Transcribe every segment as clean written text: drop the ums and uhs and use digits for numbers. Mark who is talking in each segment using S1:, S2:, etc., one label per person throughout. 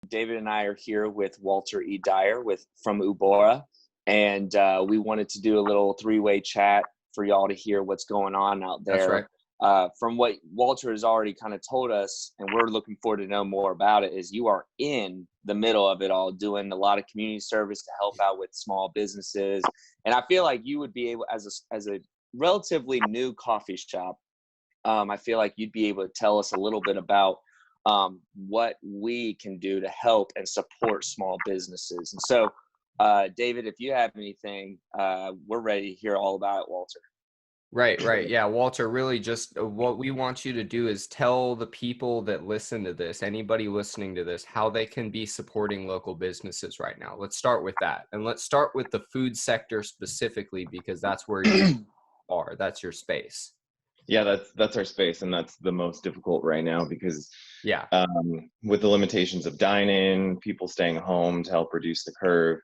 S1: David and I are here with Walter Dyer from Ubora, and we wanted to do a little three-way chat for y'all to hear what's going on out
S2: That's
S1: there.
S2: right.
S1: From what Walter has already kind of told us, and we're looking forward to know more about it, is you are in the middle of it all, doing a lot of community service to help out with small businesses. And I feel like you would be able, as a relatively new coffee shop, I feel like you'd be able to tell us a little bit about what we can do to help and support small businesses. And so, David, if you have anything, we're ready to hear all about it, Walter.
S2: Right. Yeah, Walter, really just what we want you to do is tell the people that listen to this, anybody listening to this, how they can be supporting local businesses right now. Let's start with that. And let's start with the food sector specifically, because that's where you are. That's your space.
S3: Yeah, that's our space, and that's the most difficult right now because
S2: Yeah.
S3: with the limitations of dine-in, people staying home to help reduce the curve,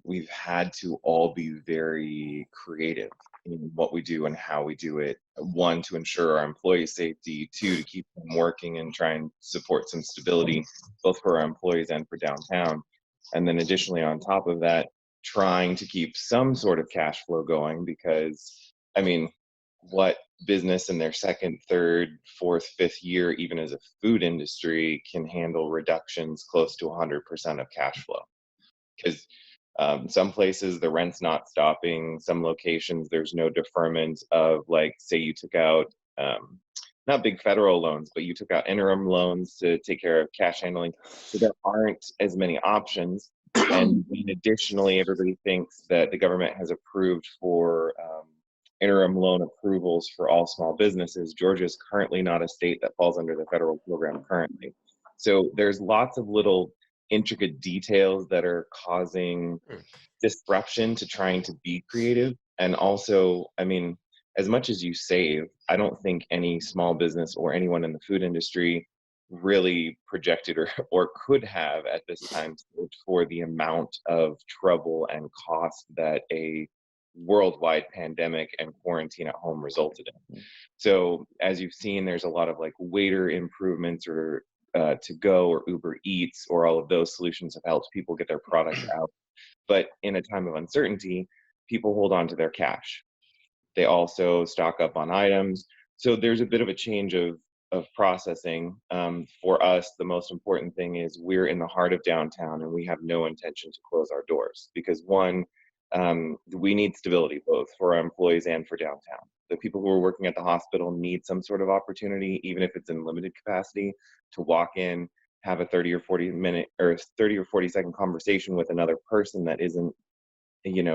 S3: we've had to all be very creative in what we do and how we do it. One, to ensure our employee safety. Two, to keep them working and try and support some stability, both for our employees and for downtown. And then additionally, on top of that, trying to keep some sort of cash flow going because, I mean, what business in their second, third, fourth, fifth year, even as a food industry, can handle reductions close to 100% of cash flow? Because some places the rent's not stopping. Some locations there's no deferment of, like, say you took out not big federal loans, but you took out interim loans to take care of cash handling. So there aren't as many options. And then additionally, everybody thinks that the government has approved for interim loan approvals for all small businesses. Georgia is currently not a state that falls under the federal program currently. So there's lots of little intricate details that are causing disruption to trying to be creative. And also, I mean, as much as you save, I don't think any small business or anyone in the food industry really projected or could have at this time for the amount of trouble and cost that a worldwide pandemic and quarantine at home resulted in. So as you've seen, there's a lot of like waiter improvements or to go or Uber Eats, or all of those solutions have helped people get their product out. But in a time of uncertainty, people hold on to their cash. They also stock up on items. So there's a bit of a change of processing. For us, the most important thing is we're in the heart of downtown and we have no intention to close our doors because, one, we need stability both for our employees and for downtown. The people who are working at the hospital need some sort of opportunity, even if it's in limited capacity, to walk in, have a 30 or 40 minute or 30 or 40-second conversation with another person that isn't,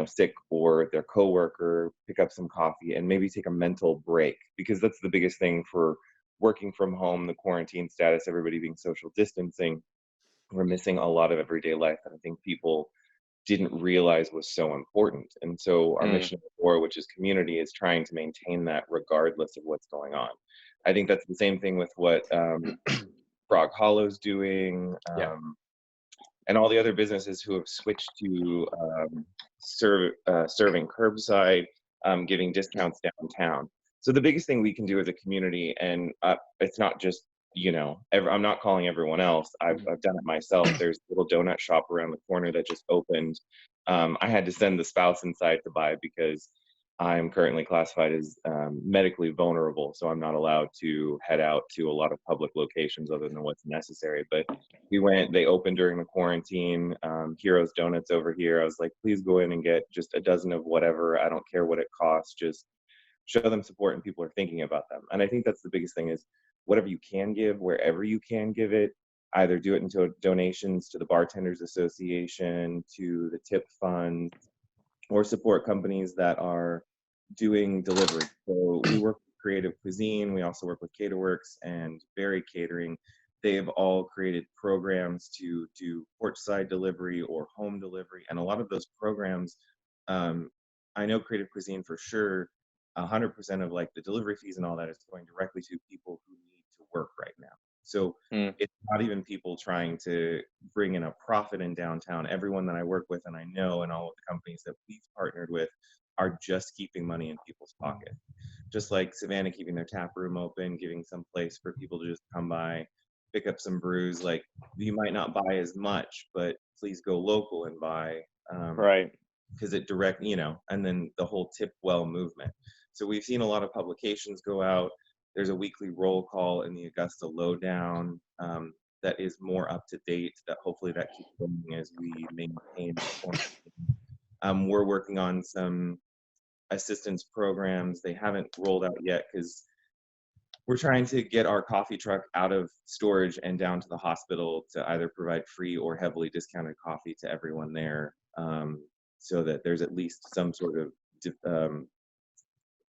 S3: sick, or their coworker, pick up some coffee and maybe take a mental break, because that's the biggest thing for working from home, the quarantine status, everybody being social distancing. We're missing a lot of everyday life that I think people didn't realize was so important. And so our mission of Ubora, which is community, is trying to maintain that regardless of what's going on. I think that's the same thing with what Frog Hollow's doing, and all the other businesses who have switched to serving curbside, giving discounts downtown. So the biggest thing we can do as a community, and it's not just, I'm not calling everyone else. I've done it myself. There's a little donut shop around the corner that just opened. I had to send the spouse inside to buy because I'm currently classified as medically vulnerable, so I'm not allowed to head out to a lot of public locations other than what's necessary. But they opened during the quarantine, Heroes Donuts over here. I was like, please go in and get just a dozen of whatever. I don't care what it costs, just show them support, and people are thinking about them. And I think that's the biggest thing is whatever you can give, wherever you can give it, either do it into donations to the Bartenders Association, to the tip fund, or support companies that are doing delivery. So we work with Creative Cuisine. We also work with Caterworks and Berry Catering. They've all created programs to do porch-side delivery or home delivery. And a lot of those programs, I know Creative Cuisine for sure, 100% of like the delivery fees and all that is going directly to people who need to work right now. So it's not even people trying to bring in a profit in downtown. Everyone that I work with and I know, and all of the companies that we've partnered with, are just keeping money in people's pocket. Just like Savannah keeping their tap room open, giving some place for people to just come by. pick up some brews. Like, you might not buy as much, but please go local and buy.
S1: Right.
S3: Because it direct, and then the whole tip well movement. So we've seen a lot of publications go out. There's a weekly roll call in the Augusta Lowdown that is more up to date. That hopefully that keeps going as we maintain the quarantine. We're working on some assistance programs. They haven't rolled out yet because we're trying to get our coffee truck out of storage and down to the hospital to either provide free or heavily discounted coffee to everyone there, so that there's at least some sort of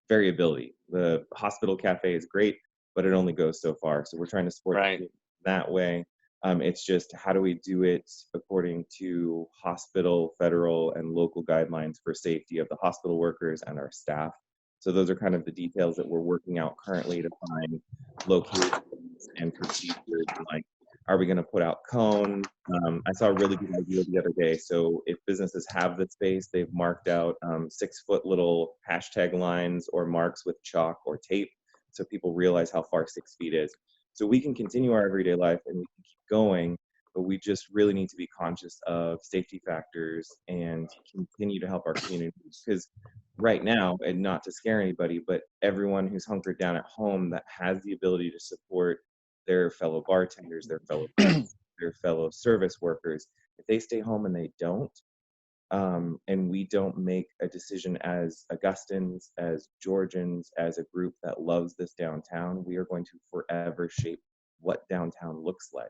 S3: variability. The hospital cafe is great, but it only goes so far. So we're trying to support that way. It's just, how do we do it according to hospital, federal, and local guidelines for safety of the hospital workers and our staff. So those are kind of the details that we're working out currently to find locations and procedures. Like, are we going to put out cones? I saw a really good idea the other day. So if businesses have the space, they've marked out 6-foot little hashtag lines or marks with chalk or tape, so people realize how far 6 feet is. So we can continue our everyday life and we can keep going, but we just really need to be conscious of safety factors and continue to help our communities. Because right now, and not to scare anybody, but everyone who's hunkered down at home that has the ability to support their fellow bartenders, their fellow their fellow service workers, if they stay home and they don't, and we don't make a decision as Augustans, as Georgians, as a group that loves this downtown, we are going to forever shape what downtown looks like.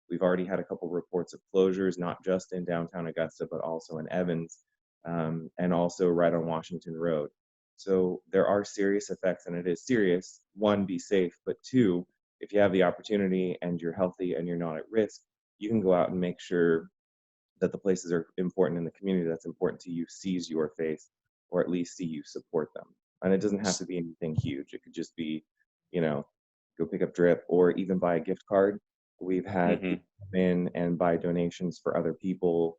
S3: We've already had a couple reports of closures, not just in downtown Augusta, but also in Evans, and also right on Washington Road. So there are serious effects, and it is serious. One, be safe, but two, if you have the opportunity and you're healthy and you're not at risk, you can go out and make sure that the places are important in the community that's important to you sees your face, or at least see you support them. And it doesn't have to be anything huge. It could just be, go pick up drip or even buy a gift card. We've had people come in and buy donations for other people.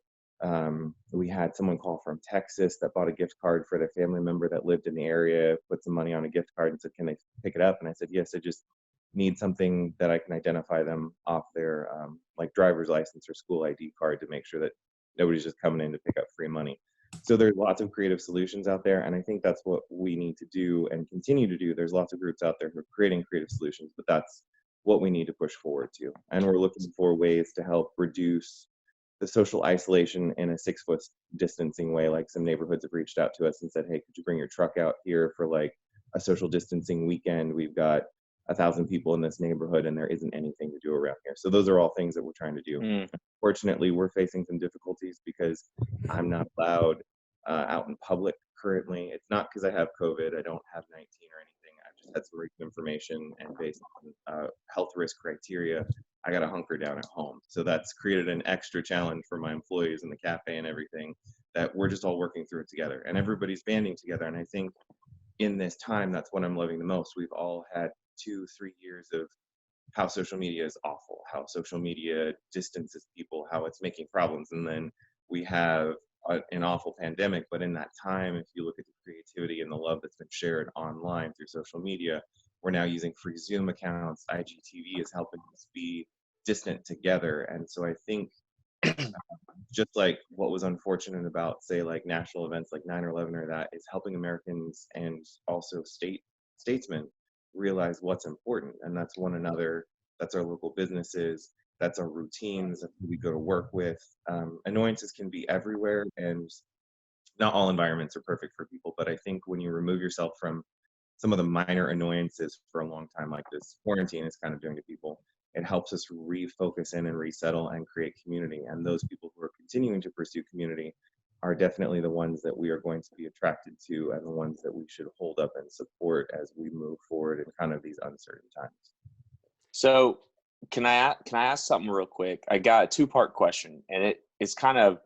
S3: We had someone call from Texas that bought a gift card for their family member that lived in the area, put some money on a gift card and said, can they pick it up? And I said, yes, I just need something that I can identify them off their like driver's license or school ID card to make sure that nobody's just coming in to pick up free money. So there's lots of creative solutions out there, and I think that's what we need to do and continue to do. There's lots of groups out there who are creating creative solutions, but that's what we need to push forward to. And we're looking for ways to help reduce the social isolation in a 6-foot distancing way. Like, some neighborhoods have reached out to us and said, hey, could you bring your truck out here for like a social distancing weekend? We've got 1,000 people in this neighborhood and there isn't anything to do around here. So those are all things that we're trying to do. Fortunately, we're facing some difficulties because I'm not allowed out in public currently. It's not because I have COVID. I don't have 19 or anything. I've just had some recent information, and based on health risk criteria, I got to hunker down at home. So that's created an extra challenge for my employees in the cafe and everything, that we're just all working through it together and everybody's banding together. And I think in this time, that's what I'm loving the most. We've all had 2-3 years of how social media is awful, how social media distances people, how it's making problems. And then we have an awful pandemic. But in that time, if you look at the creativity and the love that's been shared online through social media, we're now using free Zoom accounts. IGTV is helping us be distant together. And so I think just like what was unfortunate about, say, like national events like 9/11 or that, is helping Americans and also statesmen realize what's important. And that's one another, that's our local businesses, that's our routines, that's who we go to work with. Annoyances can be everywhere, and not all environments are perfect for people, but I think when you remove yourself from some of the minor annoyances for a long time, like this quarantine is kind of doing to people, it helps us refocus in and resettle and create community. And those people who are continuing to pursue community are definitely the ones that we are going to be attracted to, and the ones that we should hold up and support as we move forward in kind of these uncertain times.
S1: So can I ask something real quick? I got a 2-part question, and it's kind of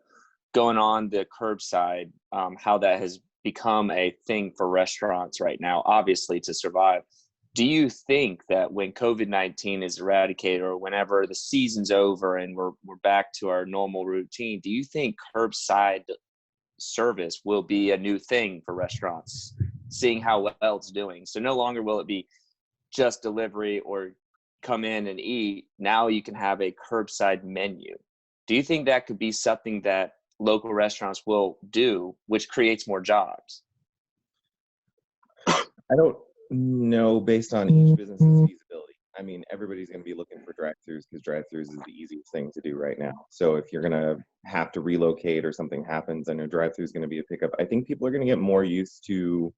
S1: going on the curbside, how that has become a thing for restaurants right now, obviously, to survive. Do you think that when COVID-19 is eradicated, or whenever the season's over and we're back to our normal routine, do you think curbside service will be a new thing for restaurants, seeing how well it's doing? So no longer will it be just delivery or come in and eat, now you can have a curbside menu. Do you think that could be something that local restaurants will do, which creates more jobs?
S3: I don't know based on each business's feasibility. I mean, everybody's going to be looking for drive-throughs because drive-throughs is the easiest thing to do right now. So if you're going to have to relocate or something happens, I know drive-through is going to be a pickup. I think people are going to get more used to,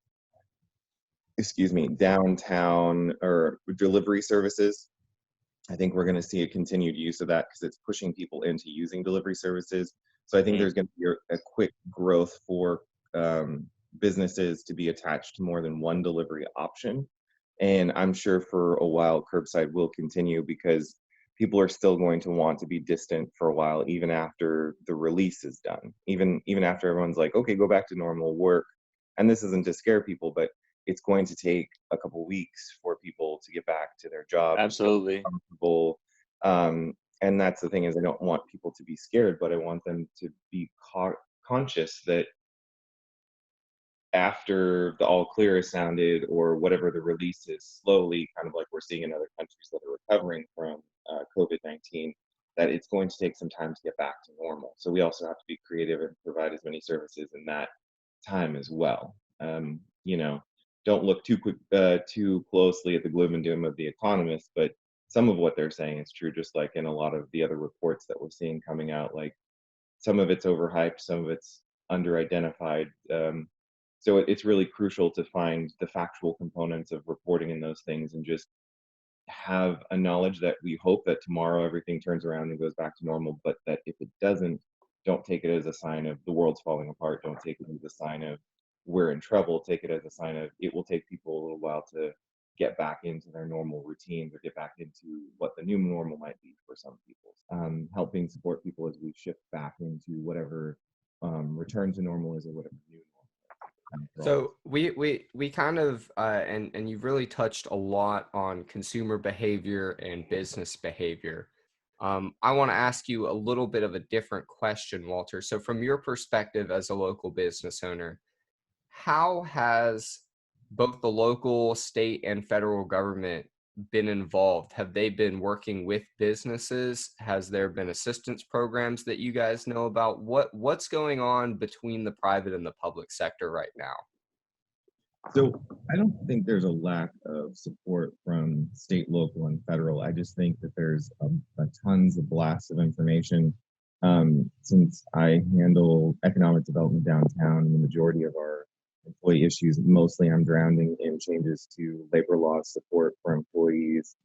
S3: downtown or delivery services. I think we're going to see a continued use of that because it's pushing people into using delivery services. So I think there's going to be a quick growth for businesses to be attached to more than one delivery option. And I'm sure for a while, curbside will continue because people are still going to want to be distant for a while, even after the release is done, even after everyone's like, okay, go back to normal work. And this isn't to scare people, but it's going to take a couple weeks for people to get back to their job.
S1: Absolutely.
S3: Comfortable. And that's the thing is I don't want people to be scared, but I want them to be conscious that after the all clear is sounded or whatever the release is, slowly, kind of like we're seeing in other countries that are recovering from COVID-19, that it's going to take some time to get back to normal. So we also have to be creative and provide as many services in that time as well. Don't look too closely at the gloom and doom of the economists, but some of what they're saying is true, just like in a lot of the other reports that we're seeing coming out. Like some of it's overhyped, some of it's under-identified. So it's really crucial to find the factual components of reporting in those things and just have a knowledge that we hope that tomorrow everything turns around and goes back to normal, but that if it doesn't, don't take it as a sign of the world's falling apart. Don't take it as a sign of we're in trouble. Take it as a sign of it will take people a little while to get back into their normal routines or get back into what the new normal might be for some people. Helping support people as we shift back into whatever return to normal is or whatever new normal.
S2: So we kind of and you've really touched a lot on consumer behavior and business behavior. I want to ask you a little bit of a different question, Walter. So from your perspective as a local business owner, how has both the local, state, and federal government been involved? Have they been working with businesses? Has there been assistance programs that you guys know about? What's going on between the private and the public sector right now?
S3: So I don't think there's a lack of support from state, local, and federal. I just think that there's a tons of blasts of information. Since I handle economic development downtown, and the majority of our employee issues, mostly I'm drowning in changes to labor law support for employees,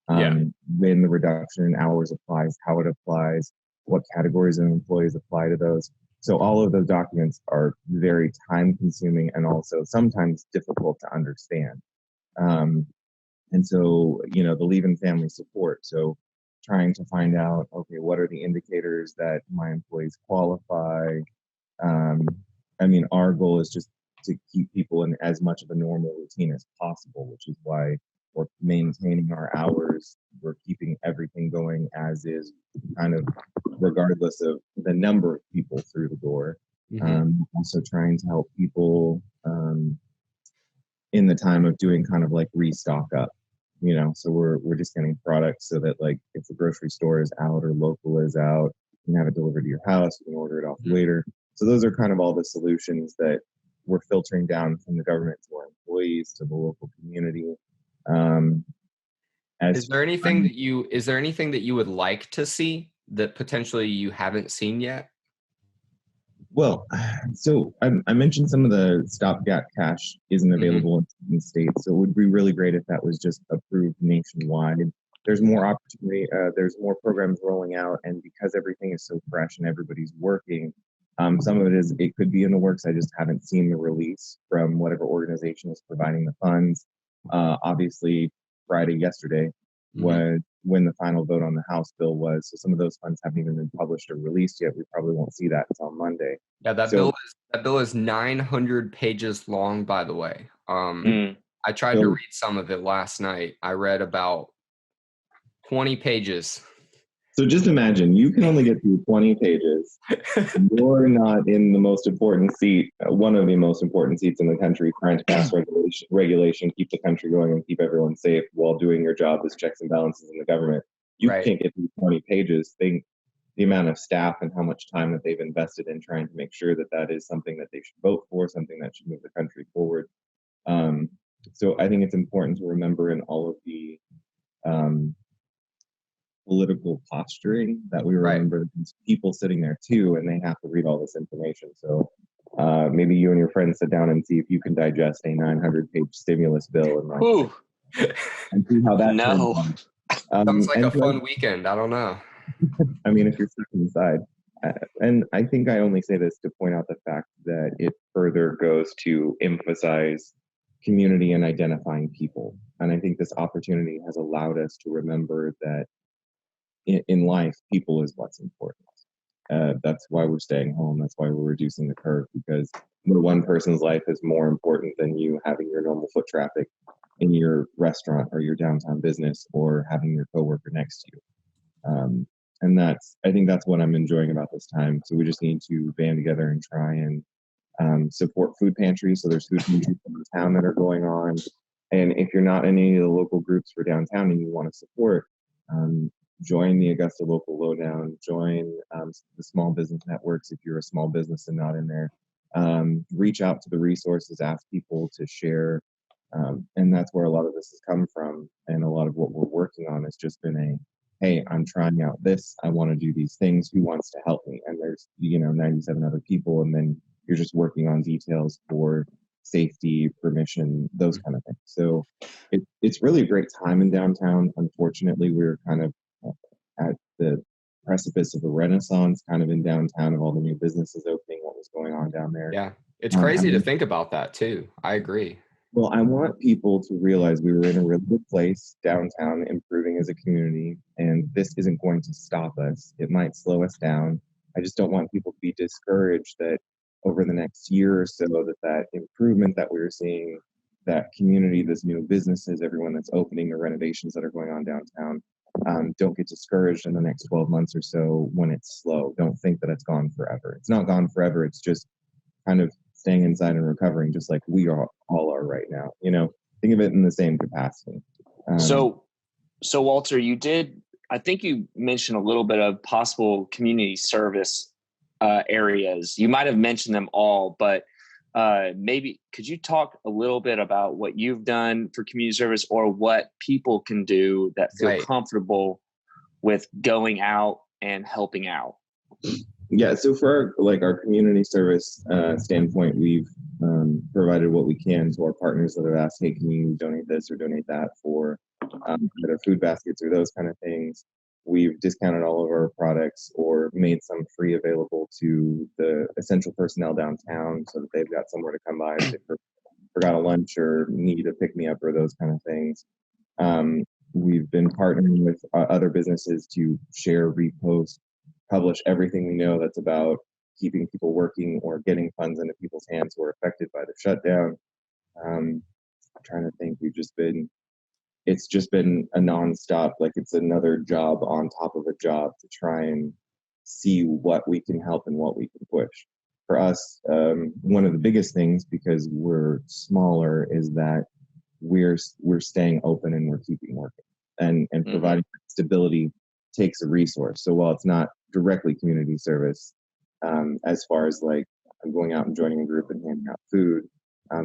S3: when the reduction in hours applies, how it applies, what categories of employees apply to those. So all of those documents are very time consuming and also sometimes difficult to understand. And so, the leave and family support. So trying to find out, okay, what are the indicators that my employees qualify? Our goal is just to keep people in as much of a normal routine as possible, which is why we're maintaining our hours. We're keeping everything going as is, kind of regardless of the number of people through the door. Also trying to help people in the time of doing kind of like restock up, so we're just getting products so that like if the grocery store is out or local is out, you can have it delivered to your house, you can order it off later. So those are kind of all the solutions that we're filtering down from the government to our employees, to the local community.
S2: Is there anything that you would like to see that potentially you haven't seen yet?
S3: Well, so I mentioned some of the stopgap cash isn't available in certain states, so it would be really great if that was just approved nationwide. There's more opportunity, there's more programs rolling out, and because everything is so fresh and everybody's working, some of it could be in the works. I just haven't seen the release from whatever organization is providing the funds. Obviously, yesterday, was when the final vote on the House bill was. So some of those funds haven't even been published or released yet. We probably won't see that until Monday.
S2: Yeah, that bill is 900 pages long, by the way. I tried to read some of it last night. I read about 20 pages.
S3: So just imagine you can only get through 20 pages. You're not in the most important seat, one of the most important seats in the country, trying to pass regulation, keep the country going, and keep everyone safe while doing your job as checks and balances in the government. You
S2: Right.
S3: can't get through 20 pages. Think the amount of staff and how much time that they've invested in trying to make sure that that is something that they should vote for, something that should move the country forward. So I think it's important to remember in all of the um, political posturing that we remember that these people sitting there too, and they have to read all this information. So maybe you and your friends sit down and see if you can digest a 900-page stimulus bill and see how that
S1: No.
S3: turns
S2: Sounds like a
S3: so
S2: fun weekend. I don't know.
S3: I mean, if you're stuck inside. And I think I only say this to point out the fact that it further goes to emphasize community and identifying people. And I think this opportunity has allowed us to remember that in life, people is what's important. That's why we're staying home. That's why we're reducing the curve, because no one person's life is more important than you having your normal foot traffic in your restaurant or your downtown business, or having your coworker next to you. And I think that's what I'm enjoying about this time. So we just need to band together and try and support food pantries. So there's food pantries in the town that are going on. And if you're not in any of the local groups for downtown and you want to support, join the Augusta Local Lowdown, join the small business networks if you're a small business and not in there. Reach out to the resources, ask people to share. And that's where a lot of this has come from. And a lot of what we're working on has just been hey, I'm trying out this. I want to do these things. Who wants to help me? And there's, 97 other people. And then you're just working on details for safety, permission, those kind of things. So it's really a great time in downtown. Unfortunately, we're kind of at the precipice of a renaissance kind of in downtown, of all the new businesses opening, what was going on down there.
S2: Yeah. It's crazy to think about that too. I agree.
S3: Well, I want people to realize we were in a really good place downtown, improving as a community, and this isn't going to stop us. It might slow us down. I just don't want people to be discouraged that over the next year or so that improvement that we're seeing, that community, this new businesses, everyone that's opening, the renovations that are going on downtown, don't get discouraged in the next 12 months or so when it's slow. Don't think that it's gone forever. It's not gone forever. It's just kind of staying inside and recovering, just like we all are right now. Think of it in the same capacity.
S1: So Walter, I think you mentioned a little bit of possible community service areas. You might have mentioned them all, but maybe could you talk a little bit about what you've done for community service, or what people can do that feel comfortable with going out and helping out?
S3: Yeah, so for our community service standpoint, we've provided what we can to our partners that have asked, hey, can you donate this or donate that for their food baskets or those kind of things. We've discounted all of our products or made some free available to the essential personnel downtown so that they've got somewhere to come by if they forgot a lunch or need a pick-me-up or those kind of things. We've been partnering with other businesses to share, repost, publish everything we know that's about keeping people working or getting funds into people's hands who are affected by the shutdown. I'm trying to think. It's just been a nonstop, it's another job on top of a job to try and see what we can help and what we can push. For us, one of the biggest things, because we're smaller, is that we're staying open and we're keeping working, and providing stability takes a resource. So while it's not directly community service, as far as going out and joining a group and handing out food,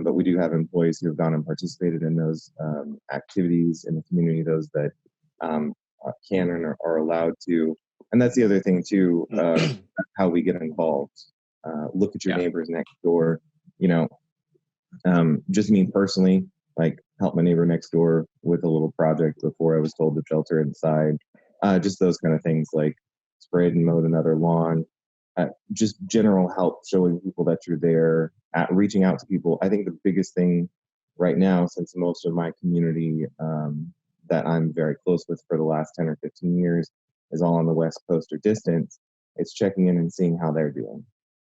S3: but we do have employees who have gone and participated in those activities in the community, those that can and are allowed to. And that's the other thing too, how we get involved. Look at your neighbors next door. Just me personally, help my neighbor next door with a little project before I was told to shelter inside. Just those kind of things, like sprayed and mowed another lawn. Just general help, showing people that you're there, reaching out to people. I think the biggest thing right now, since most of my community that I'm very close with for the last 10 or 15 years is all on the West Coast or distance, it's checking in and seeing how they're doing.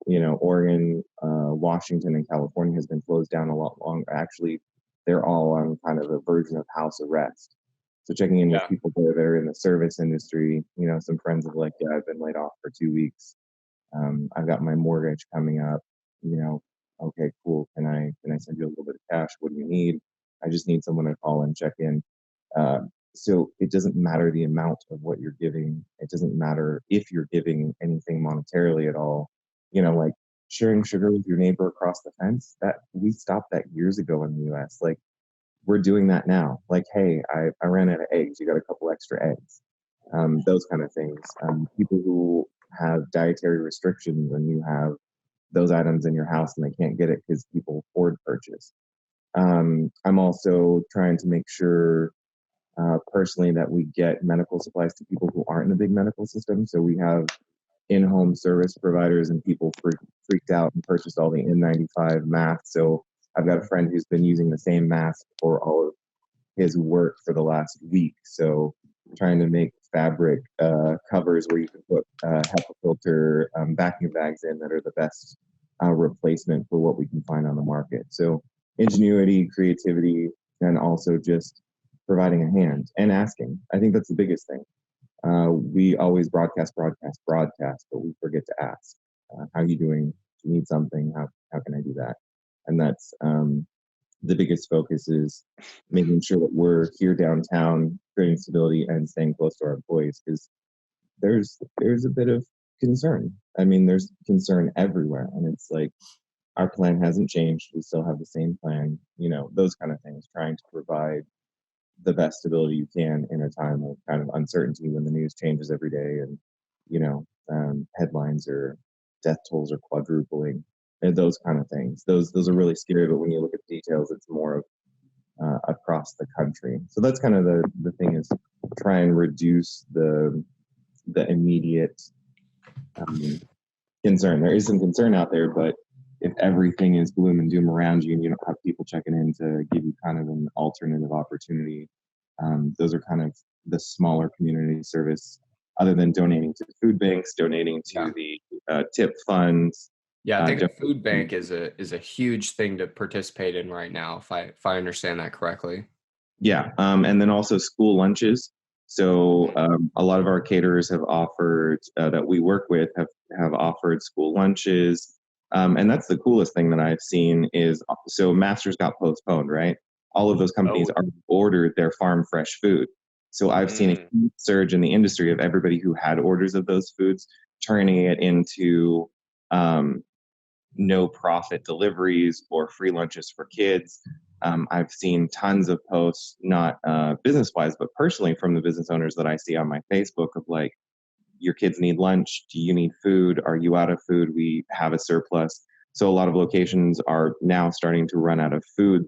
S3: Oregon, Washington, and California has been closed down a lot longer. Actually, they're all on kind of a version of house arrest. So checking in with
S2: Yeah.
S3: people that are in the service industry, some friends of like, yeah, I've been laid off for 2 weeks. I've got my mortgage coming up, okay, cool. Can I send you a little bit of cash? What do you need? I just need someone to call and check in. So it doesn't matter the amount of what you're giving. It doesn't matter if you're giving anything monetarily at all. Like sharing sugar with your neighbor across the fence, that we stopped that years ago in the US. Like we're doing that now. Like, hey, I ran out of eggs. You got a couple extra eggs. Those kind of things. People who have dietary restrictions and you have those items in your house and they can't get it because people hoard purchase. I'm also trying to make sure personally that we get medical supplies to people who aren't in the big medical system. So we have in-home service providers, and people freaked out and purchased all the N95 masks. So I've got a friend who's been using the same mask for all of his work for the last week. So trying to make fabric covers where you can put HEPA filter vacuum bags in that are the best replacement for what we can find on the market. So ingenuity, creativity, and also just providing a hand and asking. I think that's the biggest thing. We always broadcast, but we forget to ask. How are you doing? Do you need something? How can I do that? And that's the biggest focus is making sure that we're here downtown, creating stability and staying close to our employees, because there's a bit of concern. I mean, there's concern everywhere, and it's like our plan hasn't changed. We still have the same plan, those kind of things, trying to provide the best stability you can in a time of kind of uncertainty when the news changes every day and, headlines or death tolls are quadrupling and those kind of things. Those are really scary, but when you look at the details, it's more of across the country. So that's kind of the thing is try and reduce the immediate concern. There is some concern out there, but if everything is gloom and doom around you and you don't have people checking in to give you kind of an alternative opportunity, those are kind of the smaller community service, other than donating to food banks, donating to the tip funds.
S2: Yeah, I think a food bank is a huge thing to participate in right now, if I understand that correctly.
S3: Yeah, and then also school lunches. So a lot of our caterers have offered that we work with have offered school lunches, and that's the coolest thing that I've seen is so Masters got postponed, right? All of those companies already ordered their farm fresh food. So I've seen a huge surge in the industry of everybody who had orders of those foods turning it into no profit deliveries or free lunches for kids. I've seen tons of posts, not business wise, but personally from the business owners that I see on my Facebook of like, your kids need lunch. Do you need food? Are you out of food? We have a surplus. So a lot of locations are now starting to run out of food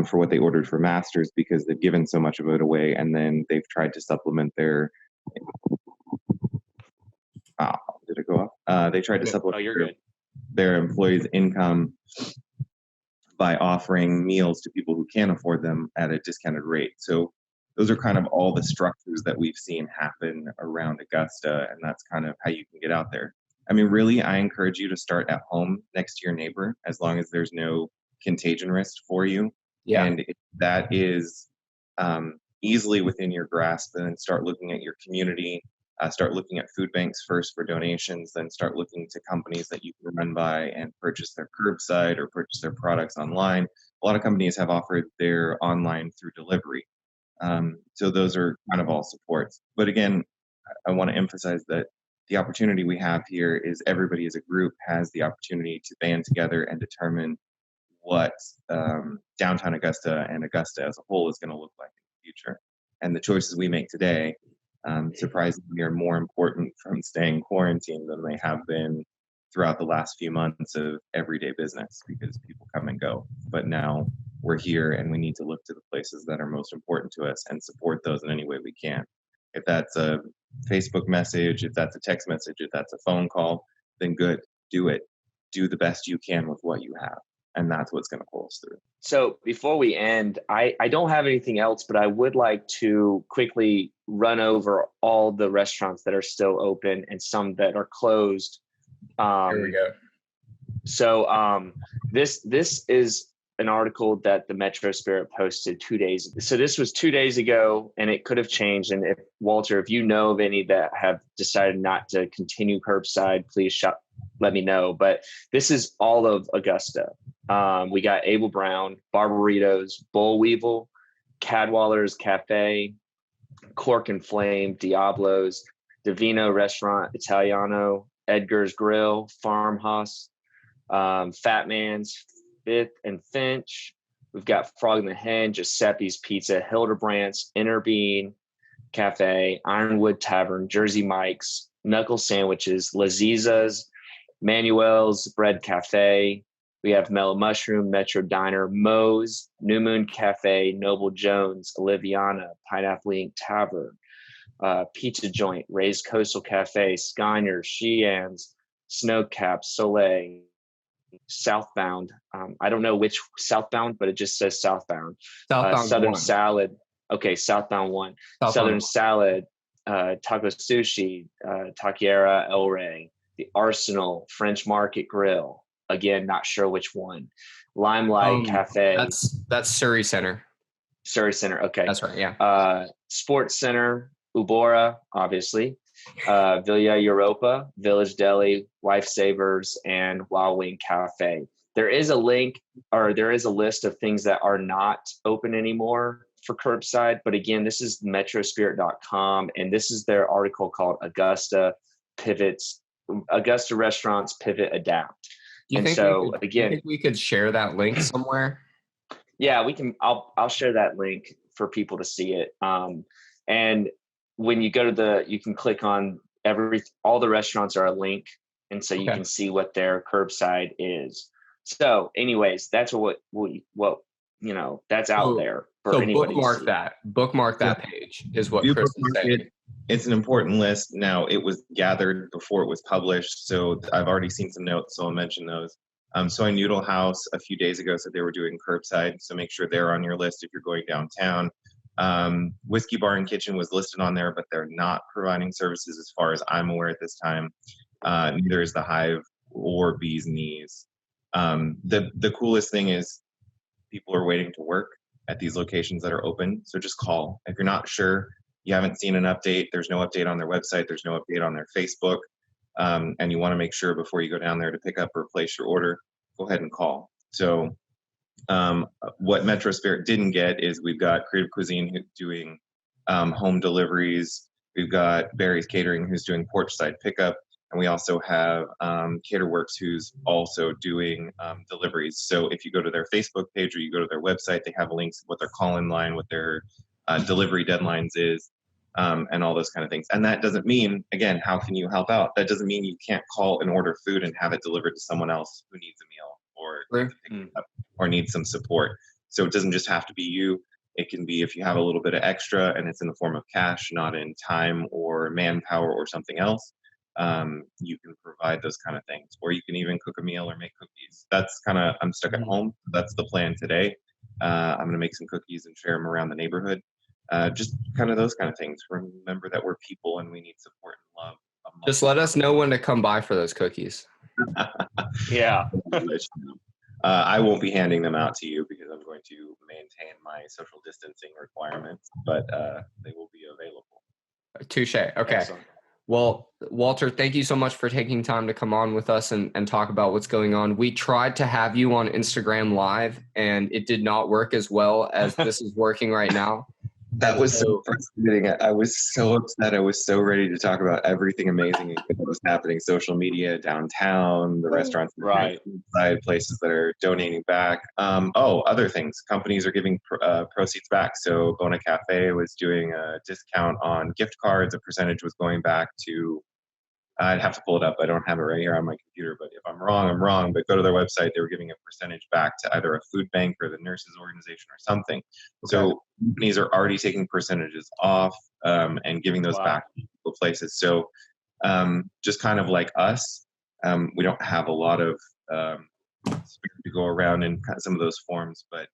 S3: for what they ordered for Masters because they've given so much of it away, and then they've tried to supplement their. Did it go up? They tried to supplement their employees' income by offering meals to people who can't afford them at a discounted rate. So those are kind of all the structures that we've seen happen around Augusta, and that's kind of how you can get out there. I mean, really, I encourage you to start at home next to your neighbor, as long as there's no contagion risk for you. Yeah. And if that is easily within your grasp, then start looking at your community, start looking at food banks first for donations, then start looking to companies that you can run by and purchase their curbside or purchase their products online. A lot of companies have offered their online through delivery. So those are kind of all supports. But again, I want to emphasize that the opportunity we have here is everybody as a group has the opportunity to band together and determine what downtown Augusta and Augusta as a whole is going to look like in the future. And the choices we make today, surprisingly, are more important from staying quarantined than they have been throughout the last few months of everyday business, because people come and go. But now we're here and we need to look to the places that are most important to us and support those in any way we can. If that's a Facebook message, if that's a text message, if that's a phone call, then good, do it. Do the best you can with what you have. And that's what's going to pull us through.
S1: So before we end, I don't have anything else, but I would like to quickly run over all the restaurants that are still open and some that are closed.
S2: Here we go.
S1: So this is an article that the Metro Spirit posted 2 days ago. So this was 2 days ago, and it could have changed. And if Walter, if you know of any that have decided not to continue curbside, please let me know. But this is all of Augusta. We got Abel Brown, Barbaritos, Boll Weevil, Cadwaller's Cafe, Cork and Flame, Diablo's, Divino Restaurant Italiano, Edgar's Grill, Farmhouse, Fat Man's, Fifth and Finch. We've got Frog and the Hen, Giuseppe's Pizza, Hildebrandt's, Interbean Cafe, Ironwood Tavern, Jersey Mike's, Knuckle Sandwiches, Laziza's, Manuel's Bread Cafe. We have Mellow Mushroom, Metro Diner, Moe's, New Moon Cafe, Noble Jones, Oliviana, Pineapple Ink Tavern, Pizza Joint, Ray's Coastal Cafe, Skyner's, Sheehan's, Snowcap, Soleil, Southbound. I don't know which Southbound, but it just says Southbound. Southern
S2: 1.
S1: Salad. Okay, Southbound 1. Southern Salad, Taco Sushi, Taquiera El Rey, the Arsenal, French Market Grill. Again, not sure which one. Limelight Cafe.
S2: That's Surrey Center.
S1: Surrey Center. Okay.
S2: That's right. Yeah.
S1: Sports Center, Ubora, obviously. Villa Europa, Village Deli, Lifesavers, and Wild Wing Cafe. There is a link, or there is a list of things that are not open anymore for curbside. But again, this is metrospirit.com, and this is their article called Augusta Restaurants Pivot Adapt.
S2: You think we could share that link somewhere?
S1: Yeah, we can. I'll share that link for people to see it. And when you go to you can click on all the restaurants are a link, and so you can see what their curbside is. So, anyways, that's what that's out there for anybody.
S2: Bookmark that page is what Chris is saying.
S3: It's an important list. Now, it was gathered before it was published, so I've already seen some notes, so I'll mention those. Soy Noodle House a few days ago said they were doing curbside, so make sure they're on your list if you're going downtown. Whiskey Bar and Kitchen was listed on there, but they're not providing services as far as I'm aware at this time. Neither is the Hive or Bee's Knees. The coolest thing is people are waiting to work at these locations that are open, so just call. If you're not sure, you haven't seen an update, there's no update on their website, there's no update on their Facebook, and you want to make sure before you go down there to pick up or place your order, go ahead and call. So what Metro Spirit didn't get is we've got Creative Cuisine doing home deliveries. We've got Barry's Catering who's doing porch-side pickup. And we also have Caterworks who's also doing deliveries. So if you go to their Facebook page or you go to their website, they have links what their call-in line, what their delivery deadlines is, and all those kind of things. And that doesn't mean, again, how can you help out? That doesn't mean you can't call and order food and have it delivered to someone else who needs a meal or needs to pick it up or needs some support. So it doesn't just have to be you. It can be if you have a little bit of extra and it's in the form of cash, not in time or manpower or something else. You can provide those kind of things, or you can even cook a meal or make cookies. That's I'm stuck at home. That's the plan today. I'm going to make some cookies and share them around the neighborhood. Just kind of those kind of things. Remember that we're people and we need support and love.
S2: Just let us know when to come by for those cookies.
S1: Yeah.
S3: I won't be handing them out to you because I'm going to maintain my social distancing requirements, but they will be available.
S2: Touche. Okay. Excellent. Well, Walter, thank you so much for taking time to come on with us and talk about what's going on. We tried to have you on Instagram Live, and it did not work as well as this is working right now.
S3: That was so frustrating. I was so upset. I was so ready to talk about everything amazing that was happening. Social media, downtown, the restaurants,
S1: right,
S3: side places that are donating back. Other things. Companies are giving proceeds back. So Bona Cafe was doing a discount on gift cards. A percentage was going back to. I'd have to pull it up. I don't have it right here on my computer, but if I'm wrong, I'm wrong. But go to their website. They were giving a percentage back to either a food bank or the nurses organization or something. Okay. So companies are already taking percentages off and giving those back to places. So just kind of like us, we don't have a lot of to go around in some of those forms, but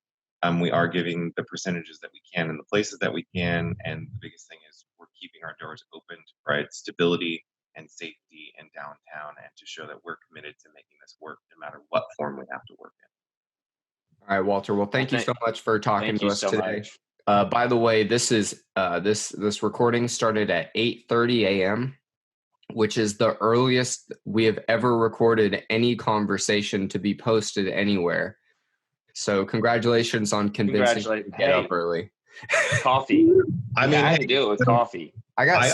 S3: we are giving the percentages that we can in the places that we can. And the biggest thing is we're keeping our doors open to provide stability and safety in downtown and to show that we're committed to making this work no matter what form we have to work
S2: All right, Walter. Well, thank you so much for talking to us today.
S1: Much.
S2: By the way, this recording started at 8:30 a.m., which is the earliest we have ever recorded any conversation to be posted anywhere. So congratulations on convincing me to get up early.
S1: Coffee.
S3: I mean,
S1: I had to do it with coffee.
S3: I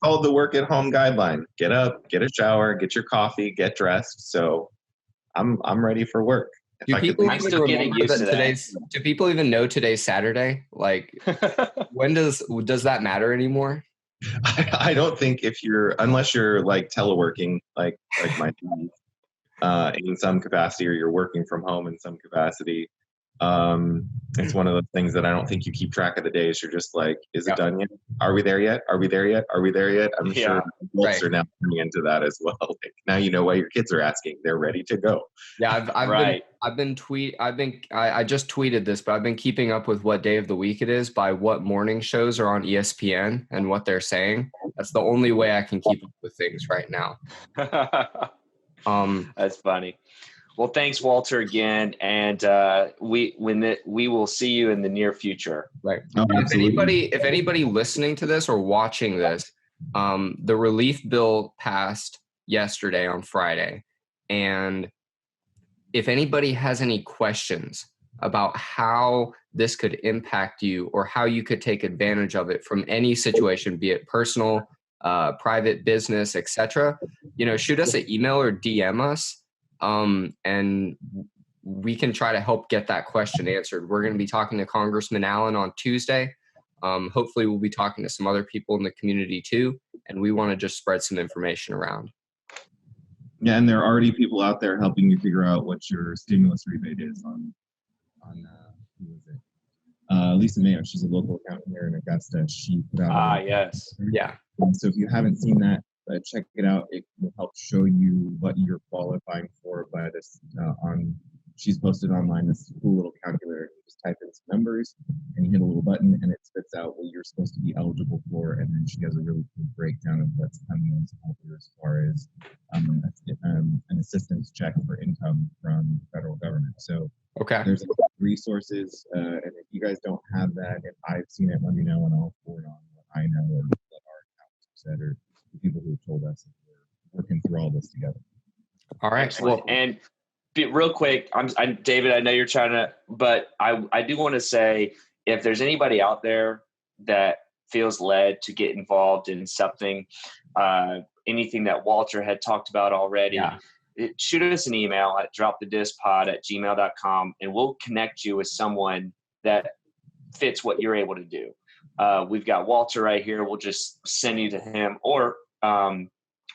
S3: followed the work at home guideline. Get up, get a shower, get your coffee, get dressed. So I'm ready for work.
S2: Do people even remember that today's? Do people even know today's Saturday? Like, when does that matter anymore?
S3: I don't think unless you're like teleworking, like my in some capacity, or you're working from home in some capacity. It's one of those things that I don't think you keep track of the days. You're just like, is it done yet? Are we there yet? Are we there yet? Are we there yet? I'm sure adults are now turning into that as well. Like, now you know why your kids are asking. They're ready to go.
S2: Yeah, I just tweeted this, but I've been keeping up with what day of the week it is by what morning shows are on ESPN and what they're saying. That's the only way I can keep up with things right now.
S1: That's funny. Well, thanks, Walter, again, and we will see you in the near future.
S2: Right. If anybody listening to this or watching this, the relief bill passed yesterday on Friday, and if anybody has any questions about how this could impact you or how you could take advantage of it from any situation, be it personal, private, business, etc., shoot us an email or DM us. And we can try to help get that question answered. We're going to be talking to Congressman Allen on Tuesday. Hopefully we'll be talking to some other people in the community too. And we want to just spread some information around.
S3: Yeah. And there are already people out there helping you figure out what your stimulus rebate is on who is it? Lisa Mayo. She's a local accountant here in Augusta. She put out.
S1: Yes.
S2: Yeah.
S3: So if you haven't seen that, check it out. It will help show you what you're qualifying for by this she's posted online this cool little calculator. You just type in some numbers and you hit a little button and it spits out what you're supposed to be eligible for, and then she has a really cool breakdown of what's coming in to help you as far as an assistance check for income from the federal government. So there's resources, and if you guys don't have that, if I've seen it, let me know and I'll forward on what I know or what our accountants said or the people who told us. We're working through all this together.
S2: All right.
S1: Excellent. Well, and real quick, David, I know you're trying to, but I do want to say, if there's anybody out there that feels led to get involved in something, anything that Walter had talked about already, shoot us an email at dropthediscpod@gmail.com, and we'll connect you with someone that fits what you're able to do. We've got Walter right here. We'll just send you to him, or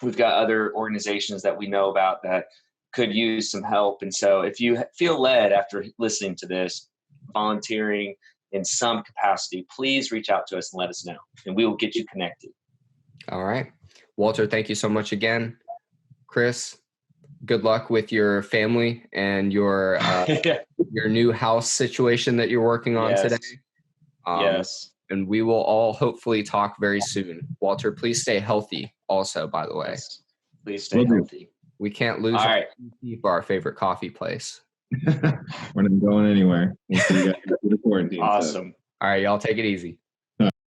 S1: we've got other organizations that we know about that could use some help. And so if you feel led after listening to this, volunteering in some capacity, please reach out to us and let us know, and we will get you connected.
S2: All right. Walter, thank you so much again. Chris, good luck with your family and your new house situation that you're working on today.
S1: Yes.
S2: And we will all hopefully talk very soon. Walter, please stay healthy also, by the way.
S1: Yes. Please stay healthy.
S2: We can't lose our favorite coffee place.
S3: We're not going anywhere. We'll see you guys after the quarantine.
S1: Awesome.
S2: All right, y'all take it easy.